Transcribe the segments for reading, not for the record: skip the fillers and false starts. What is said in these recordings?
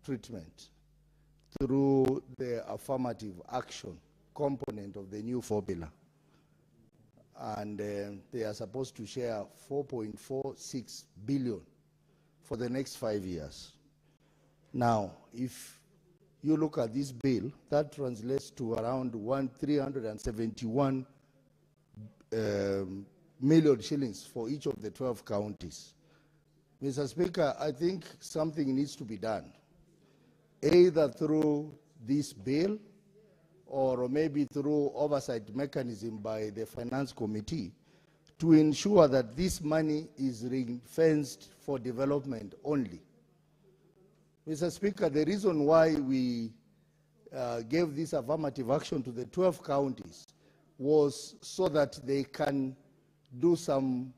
treatment through the affirmative action component of the new formula. And they are supposed to share 4.46 billion for the next 5 years. Now, if you look at this bill, that translates to around 371 million shillings for each of the 12 counties. Mr. Speaker, I think something needs to be done, either through this bill or maybe through oversight mechanism by the Finance Committee to ensure that this money is ring-fenced for development only. Mr. Speaker, the reason why we gave this affirmative action to the 12 counties was so that they can do some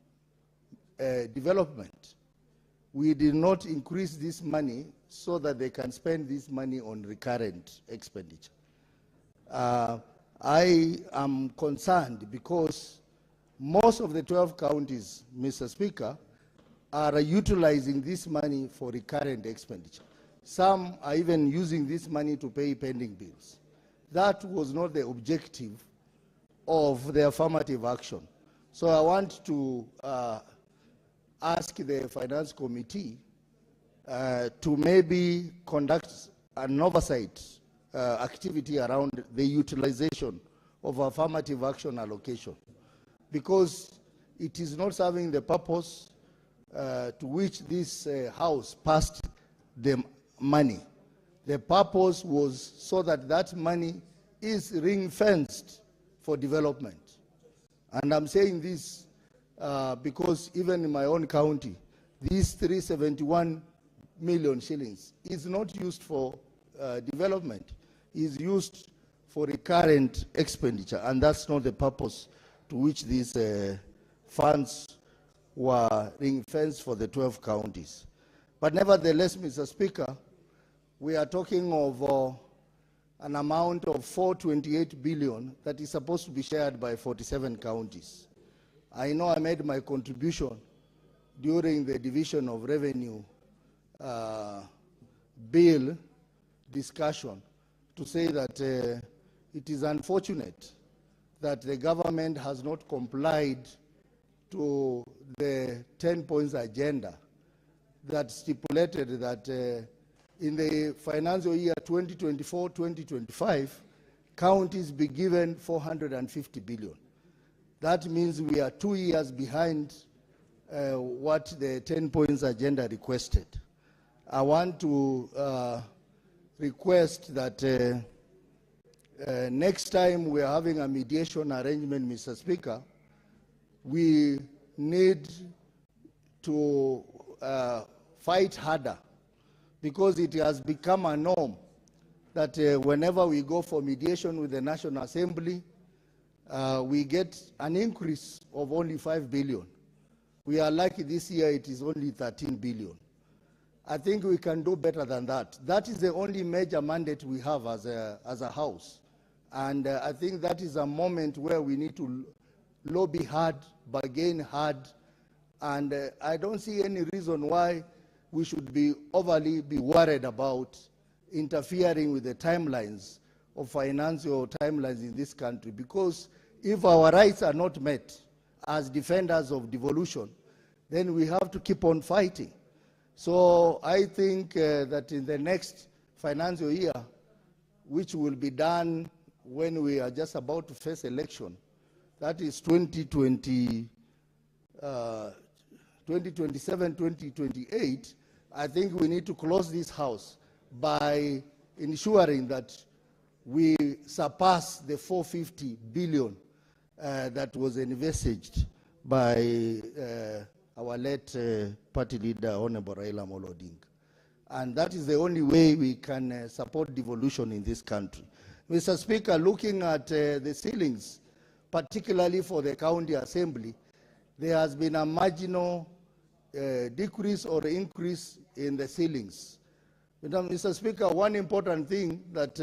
development. We did not increase this money so that they can spend this money on recurrent expenditure. I am concerned because most of the 12 counties, Mr. Speaker, are utilizing this money for recurrent expenditure. Some are even using this money to pay pending bills. That was not the objective of the affirmative action. So I want to ask the Finance Committee to maybe conduct an oversight activity around the utilization of affirmative action allocation, because it is not serving the purpose to which this House passed the money. The purpose was so that that money is ring-fenced for development. And I'm saying this because even in my own county, these 371 million shillings is not used for development, is used for recurrent expenditure, and that's not the purpose to which these funds were ring-fenced for the 12 counties. But nevertheless, Mr. Speaker, we are talking of an amount of 428 billion that is supposed to be shared by 47 counties. I know I made my contribution during the division of revenue bill discussion to say that it is unfortunate that the government has not complied to the 10 points agenda that stipulated that in the financial year 2024-2025, counties be given 450 billion. That means we are 2 years behind what the 10 points agenda requested. I want to request that next time we are having a mediation arrangement, Mr. Speaker, we need to fight harder, because it has become a norm that whenever we go for mediation with the National Assembly, we get an increase of only 5 billion. We are lucky this year it is only 13 billion. I think we can do better than that. That is the only major mandate we have as a House. And I think that is a moment where we need to lobby hard, bargain hard, and I don't see any reason why we should be overly worried about interfering with the timelines of financial timelines in this country, because if our rights are not met as defenders of devolution, then we have to keep on fighting. So I think that in the next financial year, which will be done when we are just about to face election, that is 2027-2028, I think we need to close this House by ensuring that we surpass the 450 billion that was envisaged by our late party leader, Honorable Raila Amolo Odinga. And that is the only way we can support devolution in this country. Mr. Speaker, looking at the ceilings, particularly for the county assembly, there has been a marginal decrease or increase in the ceilings. Mr. Speaker, one important thing that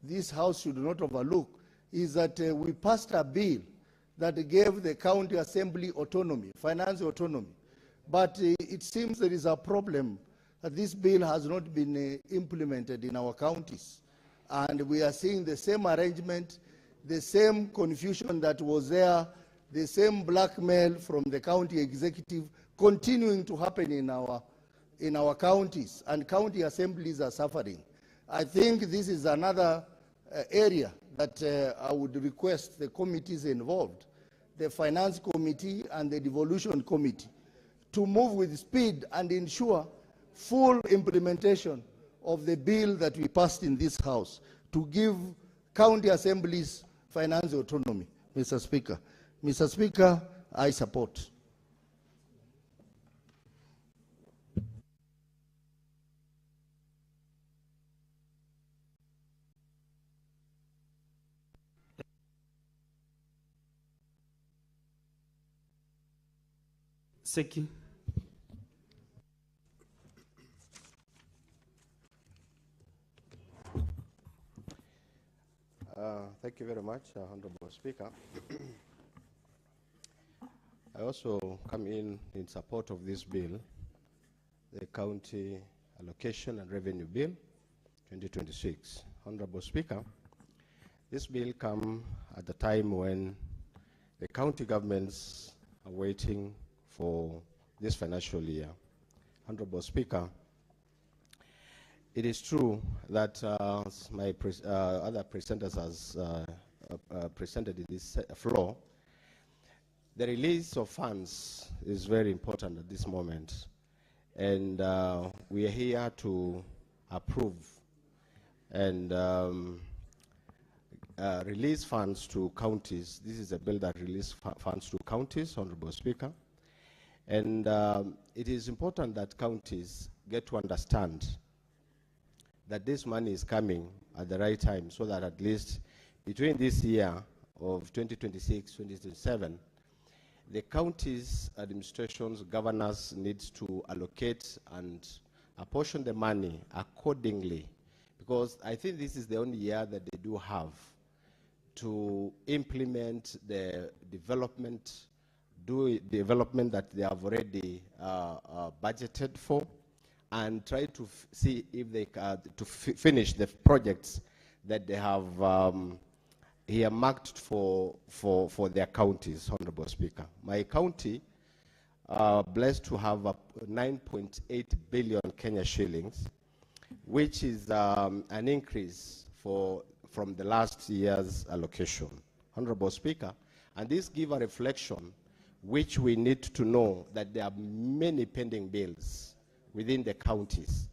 this House should not overlook is that we passed a bill that gave the county assembly autonomy, financial autonomy. But it seems there is a problem this bill has not been implemented in our counties. And we are seeing the same arrangement, the same confusion that was there, the same blackmail from the county executive continuing to happen in our counties, and county assemblies are suffering. I think this is another area that I would request the committees involved, the Finance Committee and the Devolution Committee, to move with speed and ensure full implementation of the bill that we passed in this House to give county assemblies financial autonomy. Mr. Speaker. Mr. Speaker, I support. Seki. Thank you very much, Honorable Speaker. I also come in support of this bill, the County Allocation and Revenue Bill 2026. Honorable Speaker, this bill comes at a time when the county governments are waiting for this financial year. Honorable Speaker, it is true that my other presenters has presented in this floor, the release of funds is very important at this moment. And we are here to approve and release funds to counties. This is a bill that releases funds to counties, Honorable Speaker. And it is important that counties get to understand that this money is coming at the right time, so that at least between this year of 2026-2027, the counties, administrations, governors needs to allocate and apportion the money accordingly, because I think this is the only year that they do have to implement the development, that they have already budgeted for, and try to see if they can finish the projects that they have earmarked for their counties, Honorable Speaker. My county, blessed to have 9.8 billion Kenya shillings, which is an increase from the last year's allocation, Honorable Speaker. And this gives a reflection which we need to know that there are many pending bills within the counties.